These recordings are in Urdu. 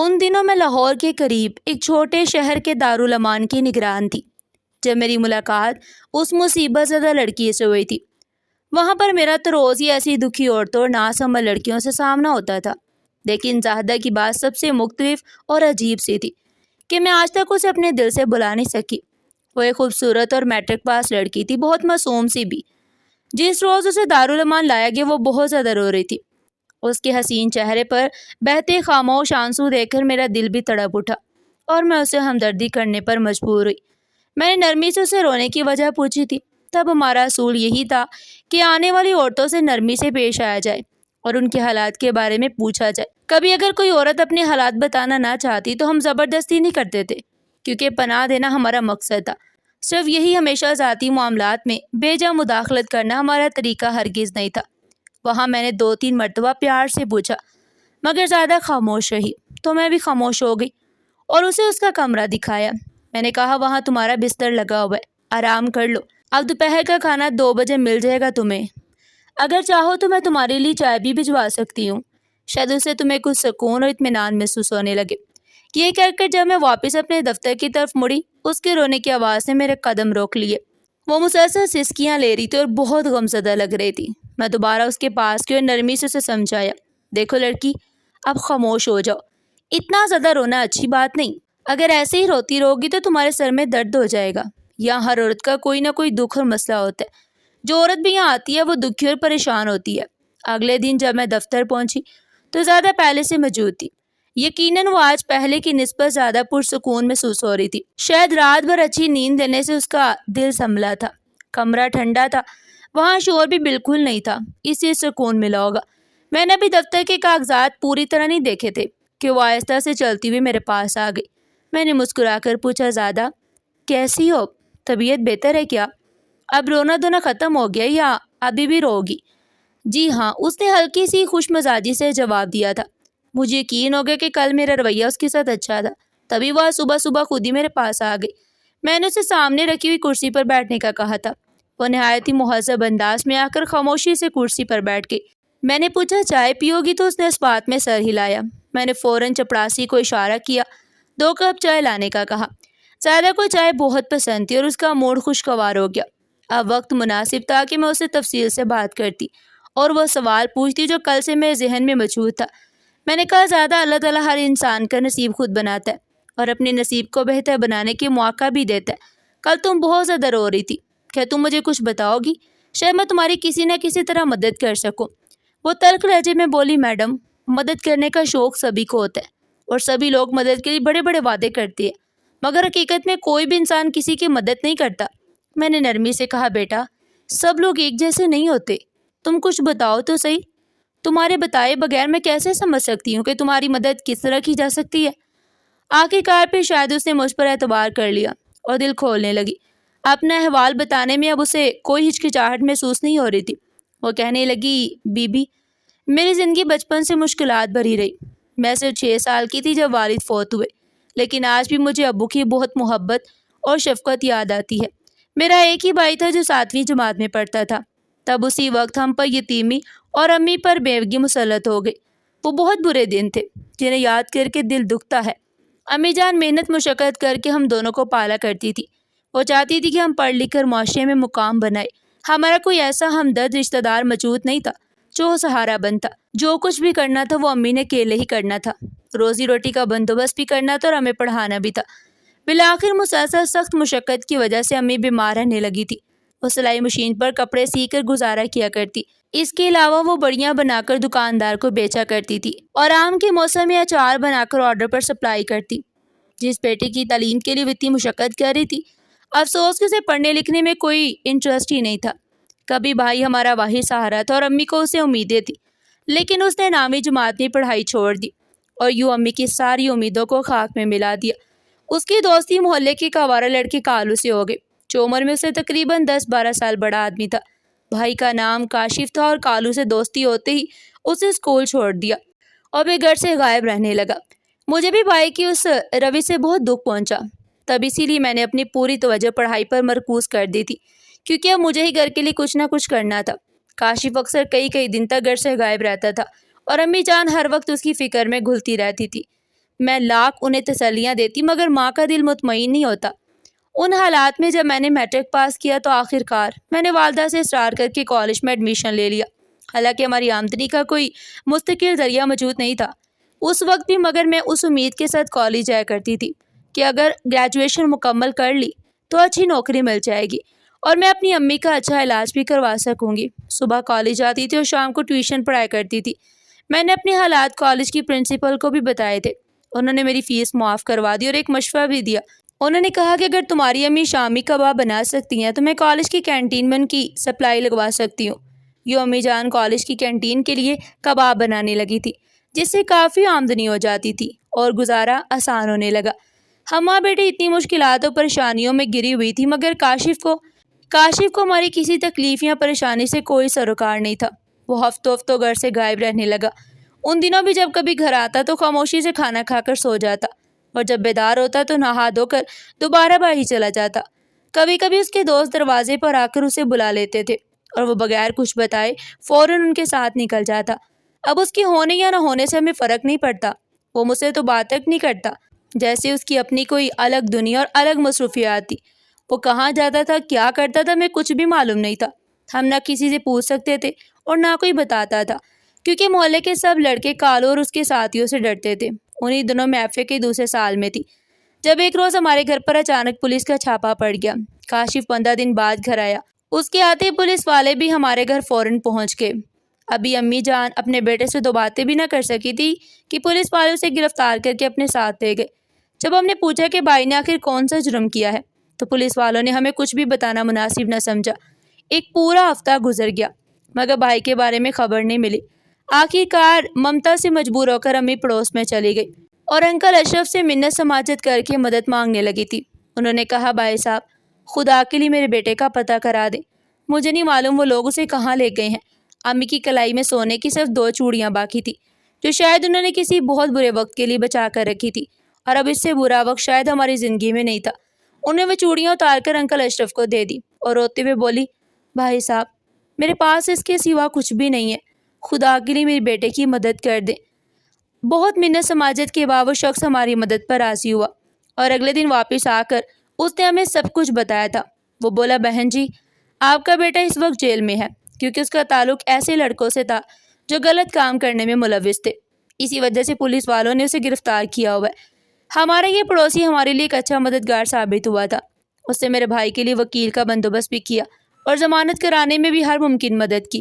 ان دنوں میں لاہور کے قریب ایک چھوٹے شہر کے دارالامان کی نگران تھی جب میری ملاقات اس مصیبت زدہ لڑکی سے ہوئی تھی۔ وہاں پر میرا تو روز ہی ایسی دکھی عورتوں اور ناسمبل لڑکیوں سے سامنا ہوتا تھا، لیکن زاہدہ کی بات سب سے مختلف اور عجیب سی تھی کہ میں آج تک اسے اپنے دل سے بلا نہیں سکی۔ وہ ایک خوبصورت اور میٹرک پاس لڑکی تھی، بہت معصوم سی بھی۔ جس روز اسے دارالامان لایا گیا وہ بہت زیادہ رو رہی تھی۔ اس کے حسین چہرے پر بہتے خاموش آنسو دیکھ کر میرا دل بھی تڑپ اٹھا اور میں اسے ہمدردی کرنے پر مجبور ہوئی۔ میں نے نرمی سے اسے رونے کی وجہ پوچھی تھی۔ تب ہمارا اصول یہی تھا کہ آنے والی عورتوں سے نرمی سے پیش آیا جائے اور ان کے حالات کے بارے میں پوچھا جائے۔ کبھی اگر کوئی عورت اپنے حالات بتانا نہ چاہتی تو ہم زبردستی نہیں کرتے تھے، کیونکہ پناہ دینا ہمارا مقصد تھا۔ صرف یہی ہمیشہ ذاتی معاملات میں بے جا مداخلت کرنا ہمارا طریقہ ہرگز نہیں تھا۔ وہاں میں نے 2-3 مرتبہ پیار سے پوچھا، مگر زیادہ خاموش رہی، تو میں بھی خاموش ہو گئی اور اسے اس کا کمرہ دکھایا۔ میں نے کہا وہاں تمہارا بستر لگا ہوا ہے، آرام کر لو، اب دوپہر کا کھانا 2 بجے مل جائے گا تمہیں۔ اگر چاہو تو میں تمہارے لیے چائے بھی بھجوا سکتی ہوں، شاید اسے تمہیں کچھ سکون اور اطمینان محسوس ہونے لگے۔ یہ کہہ کر جب میں واپس اپنے دفتر کی طرف مڑی، اس کے رونے کی آواز نے میرے قدم روک لیے۔ وہ مسلسل سسکیاں لے رہی تھی اور بہت غمزدہ لگ رہی تھی۔ میں دوبارہ اس کے پاس گئی اور نرمی سے اسے سمجھایا، دیکھو لڑکی، اب خاموش ہو جاؤ، اتنا زیادہ رونا اچھی بات نہیں۔ اگر ایسے ہی روتی رہوگی تو تمہارے سر میں درد ہو جائے گا۔ یہاں ہر عورت کا کوئی نہ کوئی دکھ اور مسئلہ ہوتا ہے۔ جو عورت بھی یہاں آتی ہے وہ دکھی اور پریشان ہوتی ہے۔ اگلے دن جب میں دفتر پہنچی تو زیادہ پہلے سے موجود تھی۔ یقیناً وہ آج پہلے کی نسبت زیادہ پرسکون محسوس ہو رہی تھی۔ شاید رات بھر اچھی نیند لینے سے اس کا دل سنبھلا تھا۔ کمرہ ٹھنڈا تھا، وہاں شور بھی بالکل نہیں تھا، اس سے سکون ملا ہوگا۔ میں نے ابھی دفتر کے کاغذات پوری طرح نہیں دیکھے تھے کہ وہ آہستہ سے چلتی ہوئی میرے پاس آ گئی۔ میں نے مسکرا کر پوچھا، زیادہ کیسی ہو؟ طبیعت بہتر ہے کیا؟ اب رونا دھونا ختم ہو گیا یا ابھی بھی روگی؟ جی ہاں، اس نے ہلکی سی خوش مزاجی سے جواب دیا تھا۔ مجھے یقین ہو گیا کہ کل میرا رویہ اس کے ساتھ اچھا تھا، تبھی وہ صبح صبح خود ہی میرے پاس آ گئی۔ میں نے اسے سامنے رکھی ہوئی کرسی پر بیٹھنے کا کہا تھا۔ وہ نہایت ہی مہذب انداز میں آ کر خاموشی سے کرسی پر بیٹھ گئی۔ میں نے پوچھا، چائے پیو گی؟ تو اس نے اس بات میں سر ہلایا۔ میں نے فوراً چپڑاسی کو اشارہ کیا، 2 کپ چائے لانے کا کہا۔ زیادہ کو چائے بہت پسند تھی اور اس کا موڈ خوشگوار ہو گیا۔ اب وقت مناسب تھا کہ میں اسے تفصیل سے بات کرتی اور وہ سوال پوچھتی جو کل سے میرے ذہن میں موجود تھا۔ میں نے کہا، زیادہ اللہ تعالیٰ ہر انسان کا نصیب خود بناتا ہے اور اپنے نصیب کو بہتر بنانے کے موقع بھی دیتا ہے۔ کل تم بہت زیادہ رو رہی تھی، کیا تم مجھے کچھ بتاؤ گی؟ شاید میں تمہاری کسی نہ کسی طرح مدد کر سکوں۔ وہ تلخ لہجے میں بولی، میڈم، مدد کرنے کا شوق سبھی کو ہوتا ہے اور سبھی لوگ مدد کے لیے بڑے بڑے وعدے کرتے ہیں، مگر حقیقت میں کوئی بھی انسان کسی کی مدد نہیں کرتا۔ میں نے نرمی سے کہا، بیٹا، سب لوگ ایک جیسے نہیں ہوتے، تم کچھ بتاؤ تو صحیح۔ تمہارے بتائے بغیر میں کیسے سمجھ سکتی ہوں کہ تمہاری مدد کس طرح کی جا سکتی ہے؟ آخر کار پہ شاید اس نے مجھ پر اعتبار کر لیا اور دل کھولنے لگی۔ اپنا احوال بتانے میں اب اسے کوئی ہچکچاہٹ محسوس نہیں ہو رہی تھی۔ وہ کہنے لگی، بی بی، میری زندگی بچپن سے مشکلات بھری رہی۔ میں صرف 6 سال کی تھی جب والد فوت ہوئے، لیکن آج بھی مجھے ابو کی بہت محبت اور شفقت یاد آتی ہے۔ میرا ایک ہی بھائی تھا جو 7ویں جماعت میں پڑھتا تھا۔ تب اسی وقت ہم پر یتیمی اور امی پر بیوگی مسلط ہو گئی۔ وہ بہت برے دن تھے جنہیں یاد کر کے دل دکھتا ہے۔ امی جان محنت مشقت کر کے ہم دونوں کو پالا کرتی تھی۔ وہ چاہتی تھی کہ ہم پڑھ لکھ کر معاشرے میں مقام بنائے۔ ہمارا کوئی ایسا ہمدرد رشتہ دار موجود نہیں تھا جو سہارا بنتا۔ جو کچھ بھی کرنا تھا وہ امی نے اکیلے ہی کرنا تھا۔ روزی روٹی کا بندوبست بھی کرنا تھا اور ہمیں پڑھانا بھی تھا۔ بالآخر مسلسل سخت مشقت کی وجہ سے امی بیمار رہنے لگی تھی۔ وہ سلائی مشین پر کپڑے سی کر گزارا کیا کرتی۔ اس کے علاوہ وہ بڑیاں بنا کر دکاندار کو بیچا کرتی تھی اور آم کے موسم میں اچار بنا کر آرڈر پر سپلائی کرتی۔ جس بیٹے کی تعلیم کے لیے وہ اتنی مشقت کر رہی تھی، افسوس کہ اسے پڑھنے لکھنے میں کوئی انٹرسٹ ہی نہیں تھا۔ کبھی بھائی ہمارا واحد سہارا تھا اور امی کو اسے امیدیں تھی، لیکن اس نے 9ویں جماعت میں پڑھائی چھوڑ دی اور یوں امی کی ساری امیدوں کو خاک میں ملا دیا۔ اس کی دوستی محلے کے کاوارہ لڑکے کالو سے ہو گئی، جو عمر میں اسے تقریباً 10-12 سال بڑا آدمی تھا۔ بھائی کا نام کاشف تھا اور کالو سے دوستی ہوتے ہی اسے اسکول چھوڑ دیا اور وہ گھر سے غائب رہنے لگا۔ مجھے بھی بھائی کی اس روی سے بہت دکھ پہنچا، تب اسی لیے میں نے اپنی پوری توجہ پڑھائی پر مرکوز کر دی تھی، کیونکہ اب مجھے ہی گھر کے لیے کچھ نہ کچھ کرنا تھا۔ کاشف اکثر کئی دن تک گھر سے غائب رہتا تھا اور امی جان ہر وقت اس کی فکر میں گھلتی رہتی تھی۔ میں لاکھ انہیں تسلیاں دیتی مگر ماں کا دل مطمئن نہیں ہوتا۔ ان حالات میں جب میں نے میٹرک پاس کیا تو آخر کار میں نے والدہ سے اصرار کر کے کالج میں ایڈمیشن لے لیا۔ حالانکہ ہماری آمدنی کا کوئی مستقل ذریعہ موجود نہیں تھا اس وقت بھی، مگر میں اس امید کے ساتھ کالج جایا کرتی تھی کہ اگر گریجویشن مکمل کر لی تو اچھی نوکری مل جائے گی اور میں اپنی امی کا اچھا علاج بھی کروا سکوں گی۔ صبح کالج جاتی تھی اور شام کو ٹیوشن پڑھایا کرتی تھی۔ میں نے اپنے حالات کالج کی پرنسپل کو بھی بتائے تھے۔ انہوں نے میری فیس معاف کروا دی اور ایک مشورہ بھی دیا۔ انہوں نے کہا کہ اگر تمہاری امی شامی کباب بنا سکتی ہیں تو میں کالج کی کینٹین میں ان کی سپلائی لگوا سکتی ہوں۔ یوں امی جان کالج کی کینٹین کے لیے کباب بنانے لگی تھی، جس سے کافی آمدنی ہو جاتی تھی اور گزارا آسان ہونے لگا۔ ہم ماں بیٹی اتنی مشکلات اور پریشانیوں میں گری ہوئی تھی مگر کاشف کو ہماری کسی تکلیف یا پریشانی سے کوئی سروکار نہیں تھا۔ وہ ہفتوں گھر سے غائب رہنے لگا۔ ان دنوں بھی جب کبھی گھر آتا تو خاموشی سے کھانا کھا کر سو جاتا اور جب بیدار ہوتا تو نہا دھو کر دوبارہ باہر ہی چلا جاتا۔ کبھی کبھی اس کے دوست دروازے پر آ کر اسے بلا لیتے تھے اور وہ بغیر کچھ بتائے فوراً ان کے ساتھ نکل جاتا۔ اب اس کے ہونے یا نہ ہونے سے ہمیں فرق نہیں پڑتا۔ وہ مجھ سے تو بات تک نہیں کرتا، جیسے اس کی اپنی کوئی الگ دنیا اور الگ مصروفیات تھی۔ وہ کہاں جاتا تھا، کیا کرتا تھا، ہمیں کچھ بھی معلوم نہیں تھا۔ ہم نہ کسی سے پوچھ سکتے تھے اور نہ کوئی بتاتا تھا، کیونکہ محلے کے سب لڑکے کالو اور اس کے ساتھیوں سے ڈرتے تھے۔ انہی دنوں میں ایف اے کے دوسرے سال میں تھی جب ایک روز ہمارے گھر پر اچانک پولیس کا چھاپا پڑ گیا۔ کاشف 15 دن بعد گھر آیا۔ اس کے آتے پولیس والے بھی ہمارے گھر فوراً پہنچ گئے۔ ابھی امی جان اپنے بیٹے سے 2 باتیں بھی نہ کر سکی تھی کہ پولیس والے اسے گرفتار کر کے اپنے ساتھ لے گئے۔ جب ہم نے پوچھا کہ بھائی نے آخر کون سا جرم کیا ہے تو پولیس والوں نے ہمیں کچھ بھی بتانا مناسب نہ سمجھا۔ ایک پورا ہفتہ گزر گیا مگر بھائی کے بارے میں خبر نہیں ملی۔ آخر کار ممتا سے مجبور ہو کر امی پڑوس میں چلی گئی اور انکل اشرف سے منت سماجت کر کے مدد مانگنے لگی تھی۔ انہوں نے کہا بھائی صاحب خدا کے لیے میرے بیٹے کا پتہ کرا دیں، مجھے نہیں معلوم وہ لوگ اسے کہاں لے گئے ہیں۔ امی کی کلائی میں سونے کی صرف 2 چوڑیاں باقی تھی جو شاید انہوں نے کسی بہت برے وقت کے لیے بچا کر رکھی تھی، اور اب اس سے برا وقت شاید ہماری زندگی میں نہیں تھا۔ انہیں وہ چوڑیاں اتار کر انکل اشرف کو دے دی اور روتے ہوئے بولی بھائی صاحب میرے پاس اس کے سوا کچھ بھی نہیں ہے، خدا کے لیے میرے بیٹے کی مدد کر دیں۔ بہت منت سماجت کے بعد وہ شخص ہماری مدد پر راضی ہوا اور اگلے دن واپس آ کر اس نے ہمیں سب کچھ بتایا تھا۔ وہ بولا بہن جی آپ کا بیٹا اس وقت جیل میں ہے کیونکہ اس کا تعلق ایسے لڑکوں سے تھا جو غلط کام کرنے میں ملوث تھے، اسی وجہ سے پولیس والوں نے اسے گرفتار کیا ہوا ہے۔ ہمارا یہ پڑوسی ہمارے لیے ایک اچھا مددگار ثابت ہوا تھا۔ اس نے میرے بھائی کے لیے وکیل کا بندوبست بھی کیا اور ضمانت کرانے میں بھی ہر ممکن مدد کی۔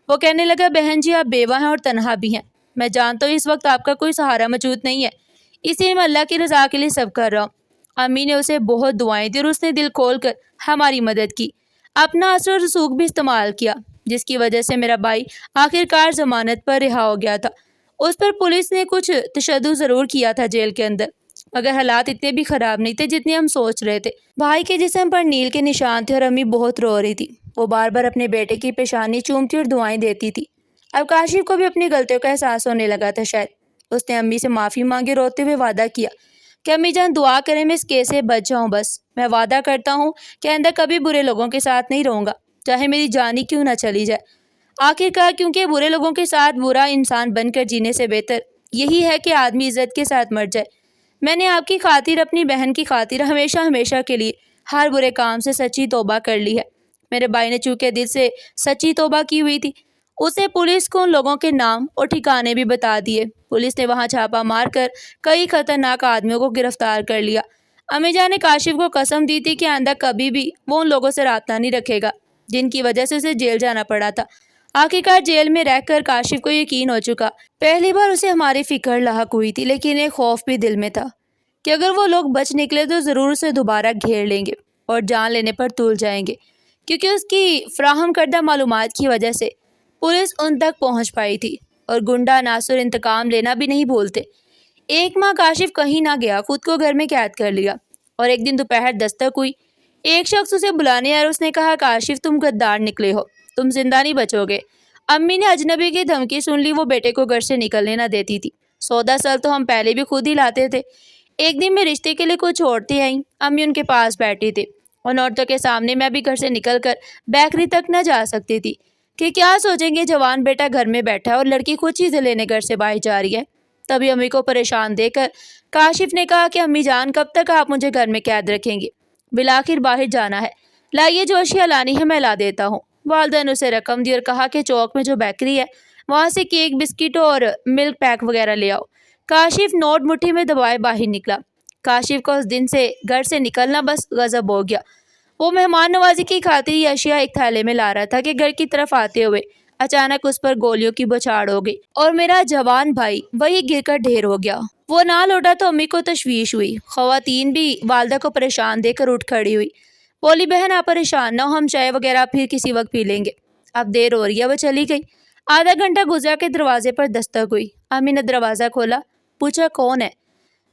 وہ کہنے لگا بہن جی آپ بیوہ ہیں اور تنہا بھی ہیں، میں جانتا ہوں اس وقت آپ کا کوئی سہارا موجود نہیں ہے، اس لیے میں اللہ کی رضا کے لیے سب کر رہا ہوں۔ امی نے اسے بہت دعائیں دی اور اس نے دل کھول کر ہماری مدد کی، اپنا اثر و رسوخ بھی استعمال کیا، جس کی وجہ سے میرا بھائی آخر کار ضمانت پر رہا ہو گیا تھا۔ اس پر پولیس نے کچھ تشدد ضرور کیا تھا جیل کے اندر، مگر حالات اتنے بھی خراب نہیں تھے جتنے ہم سوچ رہے تھے۔ بھائی کے جسم پر نیل کے نشان تھے اور امی بہت رو رہی تھی۔ وہ بار بار اپنے بیٹے کی پیشانی چومتی اور دعائیں دیتی تھی۔ اب کاشف کو بھی اپنی غلطیوں کا احساس ہونے لگا تھا شاید۔ اس نے امی سے معافی مانگی، روتے ہوئے وعدہ کیا کہ امی جان دعا کریں میں اس کیس سے بچ جاؤں، بس میں وعدہ کرتا ہوں کہ آئندہ کبھی برے لوگوں کے ساتھ نہیں رہوں گا، چاہے میری جان ہی کیوں نہ چلی جائے۔ آخر کار کیونکہ برے لوگوں کے ساتھ برا انسان بن کر جینے سے بہتر یہی ہے کہ آدمی عزت کے ساتھ مر جائے۔ میں نے آپ کی خاطر، اپنی بہن کی خاطر ہمیشہ ہمیشہ کے لیے ہر برے کام سے سچی توبہ کر لی ہے۔ میرے بھائی نے چونکہ دل سے سچی توبہ کی ہوئی تھی، اسے پولیس کو ان لوگوں کے نام اور ٹھکانے بھی بتا دیے۔ پولیس نے وہاں چھاپا مار کر کئی خطرناک آدمیوں کو گرفتار کر لیا۔ امی جان نے کاشف کو قسم دی تھی کہ آئندہ کبھی بھی وہ ان لوگوں سے رابطہ نہیں رکھے گا جن کی وجہ سے اسے جیل جانا پڑا تھا۔ آخرکار جیل میں رہ کر کاشف کو یقین ہو چکا، پہلی بار اسے ہماری فکر لاحق ہوئی تھی، لیکن ایک خوف بھی دل میں تھا کہ اگر وہ لوگ بچ نکلے تو ضرور اسے دوبارہ گھیر لیں گے اور جان لینے پر تول جائیں گے، کیونکہ اس کی فراہم کردہ معلومات کی وجہ سے پولیس ان تک پہنچ پائی تھی اور گنڈا ناصر انتقام لینا بھی نہیں بھولتے۔ ایک ماہ کاشف کہیں نہ گیا، خود کو گھر میں قید کر لیا، اور ایک دن دوپہر دستک ہوئی۔ ایک شخص اسے بلانے آیا اور اس نے کہا کاشف تم غدار نکلے ہو، تم زندہ نہیں بچو گے۔ امی نے اجنبی کی دھمکی سن لی، وہ بیٹے کو گھر سے نکلنے نہ دیتی تھی۔ 14 سال تو ہم پہلے بھی خود ہی لاتے تھے۔ ایک دن میں رشتے کے لیے کچھ عورتیں آئیں، امی ان کے پاس بیٹھی تھی۔ ان عورتوں کے سامنے میں بھی گھر سے نکل کر بیکری تک نہ جا سکتی تھی کہ کیا سوچیں گے جوان بیٹا گھر میں بیٹھا ہے اور لڑکی خود چیزیں لینے گھر سے باہر جا رہی ہے۔ تبھی امی کو پریشان دیکھ کر کاشف نے کہا کہ امی جان کب تک آپ مجھے گھر میں قید رکھیں گے؟ بالآخر باہر جانا ہے، لائیے جو اشیاء لانی ہے میں لا دیتا ہوں۔ والدہ نے اسے رقم دی اور کہا کہ چوک میں جو بیکری ہے وہاں سے کیک، بسکٹ اور ملک پیک وغیرہ لے آؤ۔ کاشف نوٹ مٹھی میں دبائے باہر نکلا۔ کاشف کا اس دن سے گھر سے نکلنا بس غضب ہو گیا۔ وہ مہمان نوازی کی خاطر یہ اشیاء ایک تھیلے میں لا رہا تھا کہ گھر کی طرف آتے ہوئے اچانک اس پر گولیوں کی بوچھاڑ ہو گئی اور میرا جوان بھائی وہی گر کر ڈھیر ہو گیا۔ وہ نہ لوٹا تو امی کو تشویش ہوئی۔ خواتین بھی والدہ کو پریشان دیکھ کر اٹھ کھڑی ہوئی، بولی بہن آپ پریشان نہ ہو، ہم چائے وغیرہ پھر کسی وقت پی لیں گے، اب دیر ہو رہی ہے۔ وہ چلی گئی۔ آدھا گھنٹہ گزرا کے دروازے پر دستک ہوئی۔ امی نے دروازہ کھولا، پوچھا کون ہے؟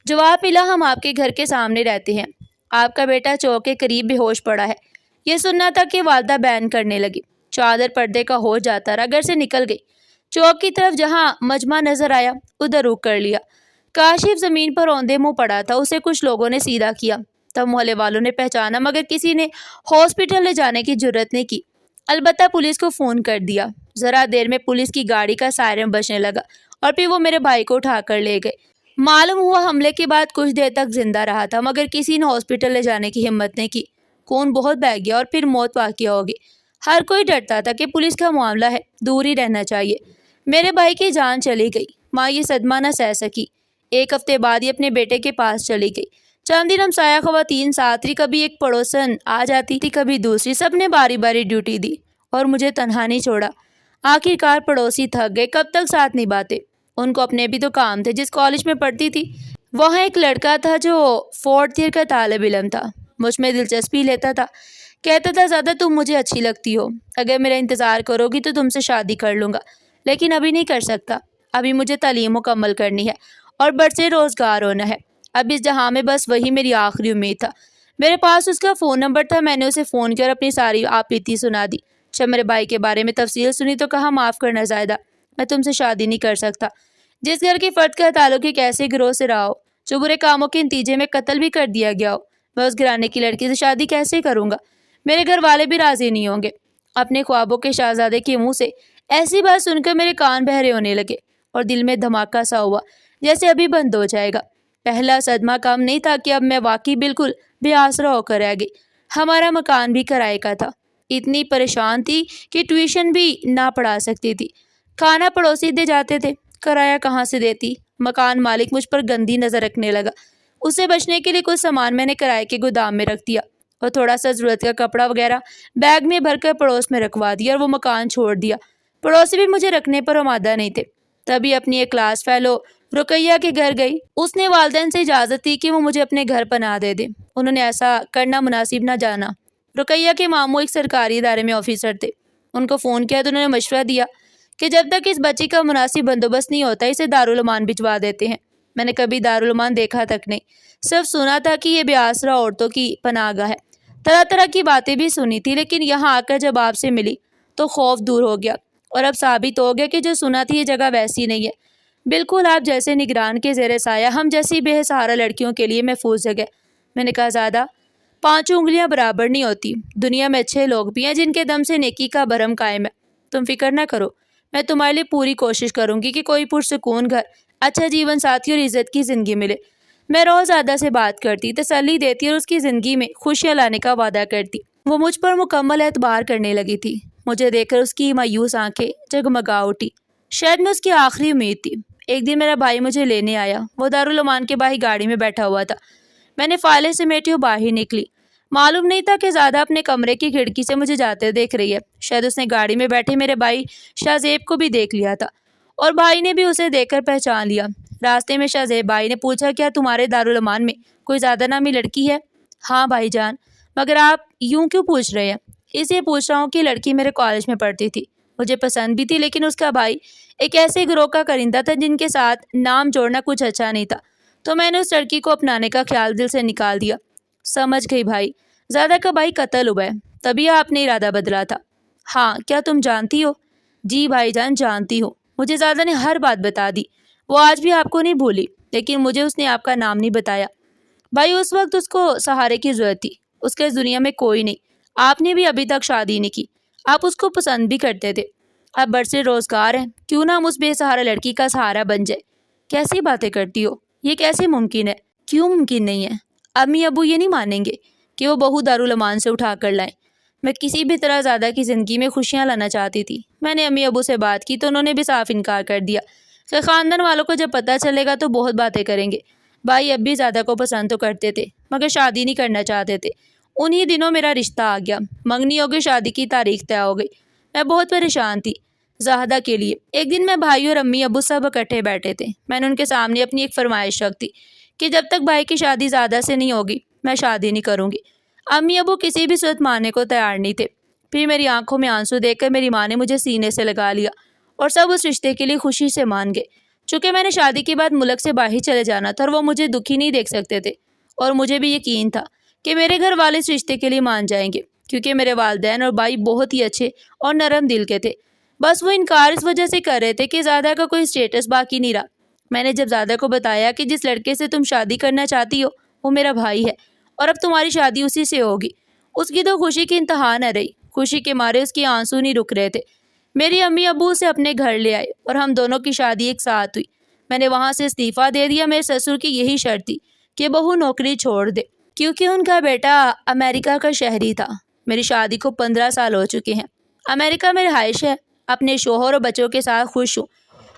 جواب ملا ہم آپ کے گھر کے سامنے رہتے ہیں، آپ کا بیٹا چوک کے قریب بے ہوش پڑا ہے۔ یہ سننا تھا کہ والدہ بیان کرنے لگی۔ چادر پردے کا ہو جاتا رہا، گھر سے نکل گئی۔ چوک کی طرف جہاں مجمع نظر آیا ادھر رک کر لیا۔ کاشف زمین پر اوندے منہ پڑا تھا، اسے کچھ لوگوں نے سیدھا کیا۔ تب محلے والوں نے پہچانا مگر کسی نے ہاسپٹل لے جانے کی جرت نہیں کی، البتہ پولیس کو فون کر دیا۔ ذرا دیر میں پولیس کی گاڑی کا سائرن بجنے لگا اور پھر وہ میرے بھائی کو اٹھا کر لے گئے۔ معلوم ہوا حملے کے بعد کچھ دیر تک زندہ رہا تھا مگر کسی نے ہاسپٹل لے جانے کی ہمت نہیں کی۔ خون بہت بہہ گیا اور پھر موت واقع ہو گئی۔ ہر کوئی ڈرتا تھا کہ پولیس کا معاملہ ہے، دور ہی رہنا چاہیے۔ میرے بھائی کی جان چلی گئی۔ ماں یہ صدمہ نہ سہ سکی۔ ایک ہفتے بعد یہ اپنے بیٹے کے پاس چلی گئی۔ چند دن ہم سایہ خواتین ساتھ رہی، کبھی ایک پڑوسن آ جاتی تھی، کبھی دوسری، سب نے باری باری ڈیوٹی دی اور مجھے تنہا نہیں چھوڑا۔ آخر کار پڑوسی تھک گئے، کب تک ساتھ نبھاتے؟ ان کو اپنے بھی تو کام تھے۔ جس کالج میں پڑھتی تھی وہاں ایک لڑکا تھا جو 4th ایئر کا طالب علم تھا، مجھ میں دلچسپی لیتا تھا، کہتا تھا زیادہ تم مجھے اچھی لگتی ہو، اگر میرا انتظار کرو گی تو تم سے شادی کر لوں گا، لیکن ابھی نہیں کر سکتا، ابھی مجھے تعلیم مکمل کرنی ہے اور برسے روزگار ہونا ہے۔ اب اس جہاں میں بس وہی میری آخری امید تھا۔ میرے پاس اس کا فون نمبر تھا، میں نے اسے فون کیا اور اپنی ساری آپ بیتی سنا دی۔ جب میرے بھائی کے بارے میں تفصیل سنی تو کہا معاف کرنا زائدہ، میں تم سے شادی نہیں کر سکتا۔ جس گھر کے فرد کا تعلق ایک ایسے گروہ سے رہا ہو جو برے کاموں کے نتیجے میں قتل بھی کر دیا گیا ہو، میں اس گھرانے کی لڑکی سے شادی کیسے کروں گا؟ میرے گھر والے بھی راضی نہیں ہوں گے۔ اپنے خوابوں کے شہزادے کے منہ سے ایسی بات سن کر میرے کان بہرے ہونے لگے اور دل میں دھماکہ سا ہوا جیسے ابھی بند ہو جائے گا۔ پہلا صدمہ کم نہیں تھا کہ اب میں واقعی بالکل بے آسرا ہو کر رہ گئی۔ ہمارا مکان بھی کرائے کا تھا۔ اتنی پریشان تھی کہ ٹیوشن بھی نہ پڑھا سکتی تھی۔ کھانا پڑوسی دے جاتے تھے، کرایہ کہاں سے دیتی؟ مکان مالک مجھ پر گندی نظر رکھنے لگا۔ اس سے بچنے کے لیے کچھ سامان میں نے کرائے کے گودام میں رکھ دیا اور تھوڑا سا ضرورت کا کپڑا وغیرہ بیگ میں بھر کر پڑوس میں رکھوا دیا اور وہ مکان چھوڑ دیا۔ پڑوسی بھی مجھے رکھنے پر آمادہ نہیں تھے۔ تبھی اپنی ایک کلاس فیلو رقیہ کے گھر گئی۔ اس نے والدین سے اجازت دی کہ وہ مجھے اپنے گھر پناہ دے دیں۔ انہوں نے ایسا کرنا مناسب نہ جانا۔ رقیہ کے ماموں ایک سرکاری ادارے میں آفیسر تھے۔ ان کو فون کیا تو انہوں نے مشورہ دیا کہ جب تک اس بچی کا مناسب بندوبست نہیں ہوتا اسے دارالعمان بھجوا دیتے ہیں۔ میں نے کبھی دارالعمان دیکھا تک نہیں، صرف سنا تھا کہ یہ بے آسرا عورتوں کی پناہ گاہ ہے۔ طرح طرح کی باتیں بھی سنی تھی، لیکن یہاں آ کر جب آپ سے ملی تو خوف دور ہو گیا اور اب ثابت ہو گیا کہ جو سنا تھی یہ جگہ ویسی نہیں ہے، بالکل آپ جیسے نگران کے زیر سایہ ہم جیسی بے سہارا لڑکیوں کے لیے محفوظ جگہ۔ میں نے کہا زیادہ 5 انگلیاں برابر نہیں ہوتی، دنیا میں اچھے لوگ بھی ہیں جن کے دم سے نیکی کا بھرم قائم ہے، تم فکر نہ کرو، میں تمہارے لیے پوری کوشش کروں گی کہ کوئی پرسکون گھر، اچھا جیون ساتھی اور عزت کی زندگی ملے۔ میں روز زیادہ سے بات کرتی، تسلی دیتی اور اس کی زندگی میں خوشیاں لانے کا وعدہ کرتی۔ وہ مجھ پر مکمل اعتبار کرنے لگی تھی۔ مجھے دیکھ کر اس کی مایوس آنکھیں جگمگا اٹھی، شاید میں اس کی آخری امید تھی۔ ایک دن میرا بھائی مجھے لینے آیا، وہ دارالعمان کے باہر گاڑی میں بیٹھا ہوا تھا۔ میں نے فائلیں سمیٹی اور باہر نکلی۔ معلوم نہیں تھا کہ زیادہ اپنے کمرے کی کھڑکی سے مجھے جاتے دیکھ رہی ہے، شاید اس نے گاڑی میں بیٹھے میرے بھائی شاہزیب کو بھی دیکھ لیا تھا اور بھائی نے بھی اسے دیکھ کر پہچان لیا۔ راستے میں شاہزیب بھائی نے پوچھا کیا تمہارے دارالعمان میں کوئی زیادہ نامی لڑکی ہے؟ ہاں بھائی جان، مگر آپ یوں کیوں پوچھ رہے ہیں؟ اس لیے پوچھ رہا ہوں کہ لڑکی میرے کالج میں پڑھتی تھی، مجھے پسند بھی تھی، لیکن اس کا بھائی ایک ایسے گروہ کا کرندہ تھا جن کے ساتھ نام جوڑنا کچھ اچھا نہیں تھا، تو میں نے اس لڑکی کو اپنانے کا خیال دل سے نکال دیا۔ سمجھ گئی بھائی، زیادہ کا بھائی قتل ہوا ہے، تبھی آپ نے ارادہ بدلا تھا؟ ہاں، کیا تم جانتی ہو؟ جی بھائی جان جانتی ہوں، مجھے زیادہ نے ہر بات بتا دی، وہ آج بھی آپ کو نہیں بھولی، لیکن مجھے اس نے آپ کا نام نہیں بتایا۔ بھائی اس وقت اس کو سہارے کی ضرورت تھی، اس کے اس دنیا میں کوئی نہیں، آپ نے بھی ابھی تک شادی نہیں کی، آپ اس کو پسند بھی کرتے تھے، اب برسے روزگار ہے، کیوں نہ ہم اس بے سہارا لڑکی کا سہارا بن جائے؟ کیسی باتیں کرتی ہو؟ یہ کیسے ممکن ہے؟ کیوں ممکن نہیں ہے؟ امی ابو یہ نہیں مانیں گے کہ وہ بہو دارالمان سے اٹھا کر لائیں۔ میں کسی بھی طرح زیادہ کی زندگی میں خوشیاں لانا چاہتی تھی۔ میں نے امی ابو سے بات کی تو انہوں نے بھی صاف انکار کر دیا کہ خاندان والوں کو جب پتہ چلے گا تو بہت باتیں کریں گے۔ بھائی اب بھی زیادہ کو پسند تو کرتے تھے مگر شادی نہیں کرنا چاہتے تھے۔ انہی دنوں میرا رشتہ آ گیا، منگنی ہو گئی، شادی کی تاریخ طے ہو گئی۔ میں بہت پریشان تھی زاہدہ کے لیے۔ ایک دن میں بھائی اور امی ابو سب اکٹھے بیٹھے تھے۔ میں نے ان کے سامنے اپنی ایک فرمائش رکھ دی کہ جب تک بھائی کی شادی زیادہ سے نہیں ہوگی میں شادی نہیں کروں گی۔ امی ابو کسی بھی صورت ماننے کو تیار نہیں تھے۔ پھر میری آنکھوں میں آنسو دیکھ کر میری ماں نے مجھے سینے سے لگا لیا اور سب اس رشتے کے لیے خوشی سے مان گئے۔ چونکہ میں نے شادی کے بعد ملک سے باہر چلے جانا تھا اور وہ مجھے دکھی نہیں دیکھ سکتے تھے، اور مجھے بھی یقین تھا کہ میرے گھر والے اس رشتے کے لیے مان جائیں گے کیونکہ میرے والدین اور بھائی بہت ہی اچھے اور نرم دل کے تھے۔ بس وہ انکار اس وجہ سے کر رہے تھے کہ زیادہ کا کوئی اسٹیٹس باقی نہیں رہا۔ میں نے جب زیادہ کو بتایا کہ جس لڑکے سے تم شادی کرنا چاہتی ہو وہ میرا بھائی ہے اور اب تمہاری شادی اسی سے ہوگی، اس کی تو خوشی کی انتہا نہ رہی۔ خوشی کے مارے اس کے آنسو نہیں رک رہے تھے۔ میری امی ابو اسے اپنے گھر لے آئے اور ہم دونوں کی شادی ایک ساتھ ہوئی۔ میں نے وہاں سے استعفیٰ دے دیا۔ میرے سسر کی یہی شرط تھی کہ بہو نوکری چھوڑ دے کیونکہ ان کا بیٹا امریکہ کا شہری تھا۔ میری شادی کو 15 سال ہو چکے ہیں۔ امریکہ میں رہائش ہے۔ اپنے شوہر اور بچوں کے ساتھ خوش ہوں۔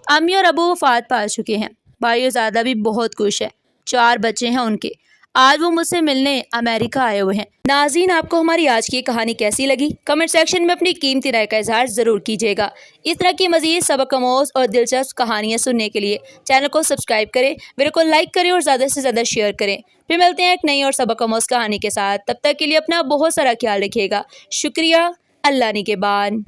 امی اور ابو وفات پا چکے ہیں۔ بھائی اور زیادہ بھی بہت خوش ہے۔ 4 بچے ہیں ان کے۔ آج وہ مجھ سے ملنے امریکہ آئے ہوئے ہیں۔ ناظرین، آپ کو ہماری آج کی کہانی کیسی لگی؟ کمنٹ سیکشن میں اپنی قیمتی رائے کا اظہار ضرور کیجیے گا۔ اس طرح کی مزید سبق آموز اور دلچسپ کہانیاں سننے کے لیے چینل کو سبسکرائب کریں، ویڈیو کو لائک کریں اور زیادہ سے زیادہ شیئر کریں۔ پھر ملتے ہیں ایک نئی اور سبق آموز کہانی کے ساتھ۔ تب تک کے لیے اپنا بہت سارا خیال رکھیے گا۔ شکریہ۔ اللہ نگہبان۔